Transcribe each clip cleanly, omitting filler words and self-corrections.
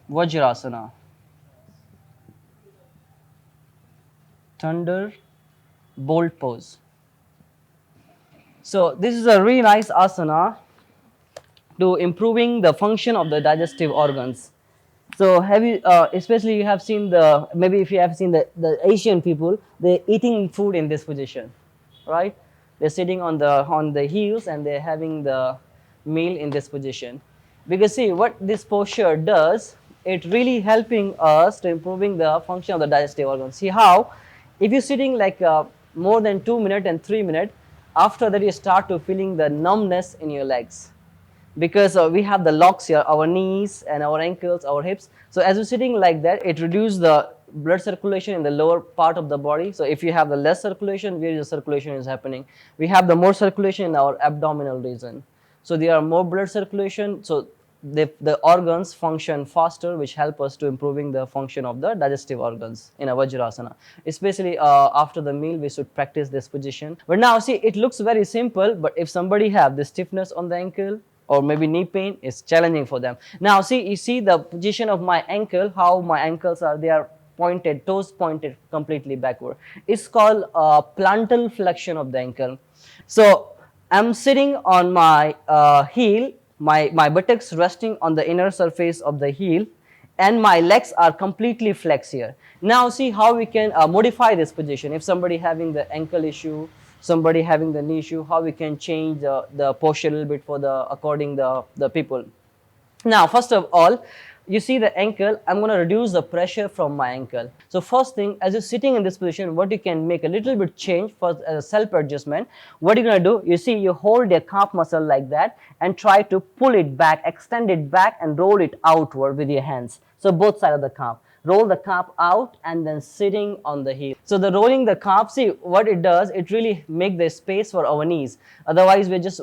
Vajrasana, thunderbolt pose. So this is a really nice asana to improving the function of the digestive organs. So have you, especially you have seen the, maybe if you have seen the Asian people, they're eating food in this position, right? They're sitting on the heels and they're having the meal in this position. Because see what this posture does, it really helping us to improving the function of the digestive organs. See how, if you're sitting like more than 2 minutes and 3 minutes, after that you start to feeling the numbness in your legs, because we have the locks here, our knees and our ankles, our hips. So as you're sitting like that, it reduces the blood circulation in the lower part of the body. So if you have the less circulation, where the circulation is happening? We have the more circulation in our abdominal region. So there are more blood circulation, so the organs function faster, which help us to improving the function of the digestive organs in a Vajrasana. Especially after the meal, we should practice this position. But now see, it looks very simple, but if somebody have the stiffness on the ankle, or maybe knee pain, is challenging for them. Now see, you see the position of my ankle, how my ankles are, they are pointed, toes pointed completely backward. It's called plantar flexion of the ankle. So I'm sitting on my heel, my buttocks resting on the inner surface of the heel, and my legs are completely flexed here. Now see how we can modify this position. If somebody having the ankle issue, somebody having the knee issue, how we can change the posture a little bit for the according the people. Now first of all, you see the ankle, I'm going to reduce the pressure from my ankle. So first thing, as you're sitting in this position, what you can make a little bit change for a self adjustment. What you're going to do, you see, you hold your calf muscle like that and try to pull it back, extend it back and roll it outward with your hands. So both sides of the calf. Roll the calf out and then sitting on the heel. So the rolling the calf, see what it does, it really make the space for our knees. Otherwise we're just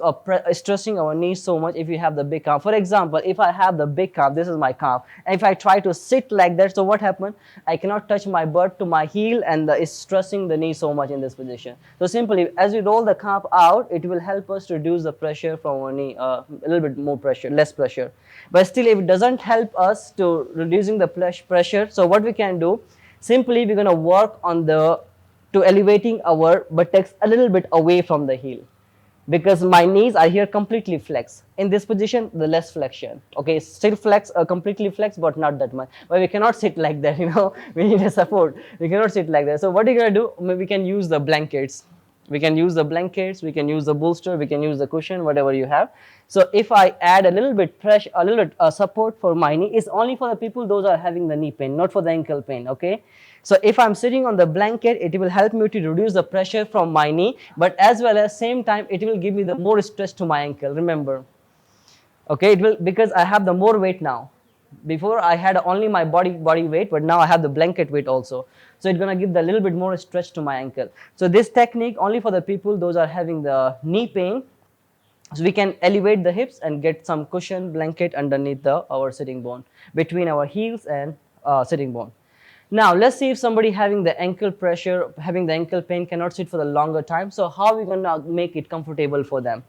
stressing our knees so much if you have the big calf. For example, if I have the big calf, this is my calf, and if I try to sit like that, so what happens? I cannot touch my butt to my heel, and it's stressing the knee so much in this position. So simply, as we roll the calf out, it will help us to reduce the pressure from our knee, a little bit more pressure, less pressure. But still, if it doesn't help us to reducing the pressure, so what we can do, simply we're going to work on to elevating our buttocks a little bit away from the heel, because my knees are here completely flexed. In this position, the less flexion. Okay, still flex, completely flexed, but not that much. But we cannot sit like that, we need a support. We cannot sit like that. So what are you going to do? Maybe we can use the blankets. We can use the blankets, we can use the bolster, we can use the cushion, whatever you have. So if I add a little bit pressure, a little bit support for my knee, it's only for the people those are having the knee pain, not for the ankle pain, okay? So if I'm sitting on the blanket, it will help me to reduce the pressure from my knee, but as well as same time, it will give me the more stress to my ankle, remember. Okay, it will, because I have the more weight now. Before I had only my body weight, but now I have the blanket weight also. So it's going to give the little bit more stretch to my ankle. So this technique only for the people those are having the knee pain. So we can elevate the hips and get some cushion blanket underneath our sitting bone, between our heels and sitting bone. Now let's see if somebody having the ankle pressure, having the ankle pain, cannot sit for the longer time. So how are we going to make it comfortable for them?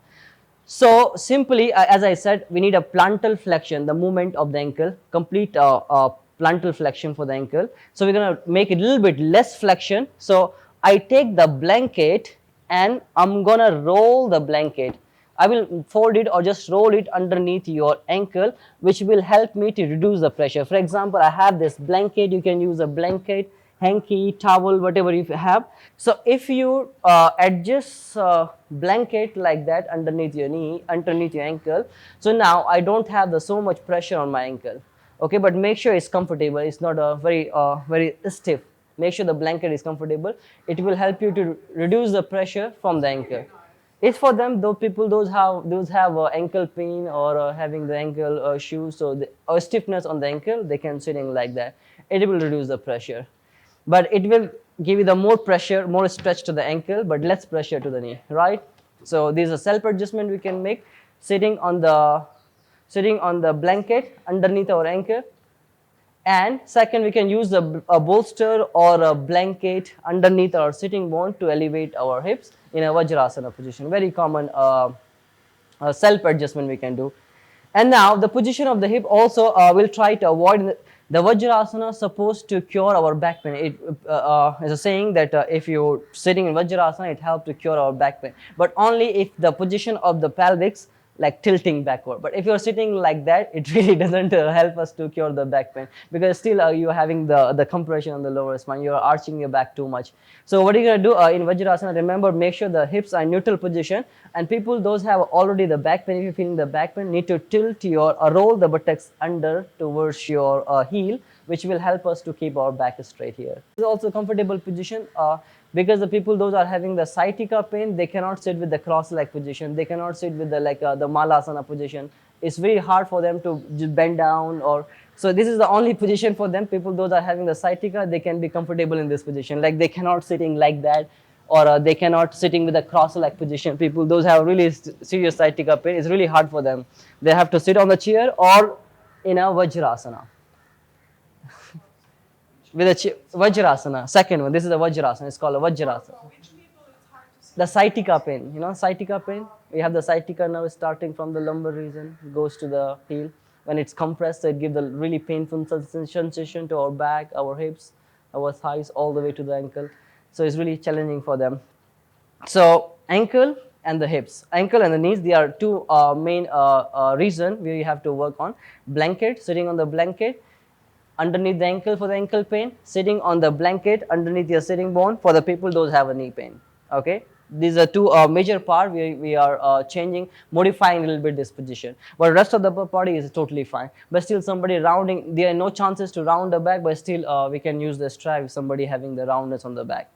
So simply, as I said, we need a plantar flexion, the movement of the ankle, complete plantar flexion for the ankle. So we're going to make it a little bit less flexion. So I take the blanket and I'm going to roll the blanket. I will fold it or just roll it underneath your ankle, which will help me to reduce the pressure. For example, I have this blanket. You can use a blanket, hanky, towel, whatever you have. So if you adjust blanket like that underneath your knee, underneath your ankle, so now I don't have so much pressure on my ankle. Okay, but make sure it's comfortable. It's not very stiff. Make sure the blanket is comfortable. It will help you to reduce the pressure from the ankle. It's for them, those people, those have ankle pain or having the ankle shoes, so or stiffness on the ankle, they can sitting like that. It will reduce the pressure. But it will give you the more pressure, more stretch to the ankle, but less pressure to the knee, right? So this is a self adjustment we can make, sitting on the blanket underneath our ankle, And second, we can use a bolster or a blanket underneath our sitting bone to elevate our hips in a Vajrasana position. Very common self adjustment we can do. And now the position of the hip also will try to avoid the Vajrasana is supposed to cure our back pain. It is a saying that if you're sitting in Vajrasana, it helps to cure our back pain, but only if the position of the pelvis like tilting backward. But if you're sitting like that, it really doesn't help us to cure the back pain, because still you're having the compression on the lower spine, you're arching your back too much. So what are you going to do in Vajrasana? Remember, make sure the hips are in neutral position, and people those have already the back pain, if you're feeling the back pain, need to tilt your roll the buttocks under towards your heel, which will help us to keep our back straight here. This is also a comfortable position because the people those are having the sciatica pain, they cannot sit with the cross leg position, they cannot sit with the the malasana position. It's very hard for them to just bend down, or so this is the only position for them. People those are having the sciatica, they can be comfortable in this position, like they cannot sitting like that, or they cannot sitting with a cross leg position. People those have really serious sciatica pain, it's really hard for them. They have to sit on the chair or in a Vajrasana. With a Vajrasana, second one, this is a Vajrasana, it's called a Vajrasana. The sciatica pain, you know, sciatica pain, we have the sciatica nerve starting from the lumbar region, goes to the heel. When it's compressed, it gives a really painful sensation to our back, our hips, our thighs, all the way to the ankle. So it's really challenging for them. So ankle and the hips, ankle and the knees, they are two main reason we have to work on. Blanket, sitting on the blanket underneath the ankle for the ankle pain, sitting on the blanket underneath your sitting bone for the people those have a knee pain. Okay, these are two major part we are changing, modifying a little bit this position, but the rest of the body is totally fine. But still somebody rounding, there are no chances to round the back, but still we can use the strap if somebody having the roundness on the back.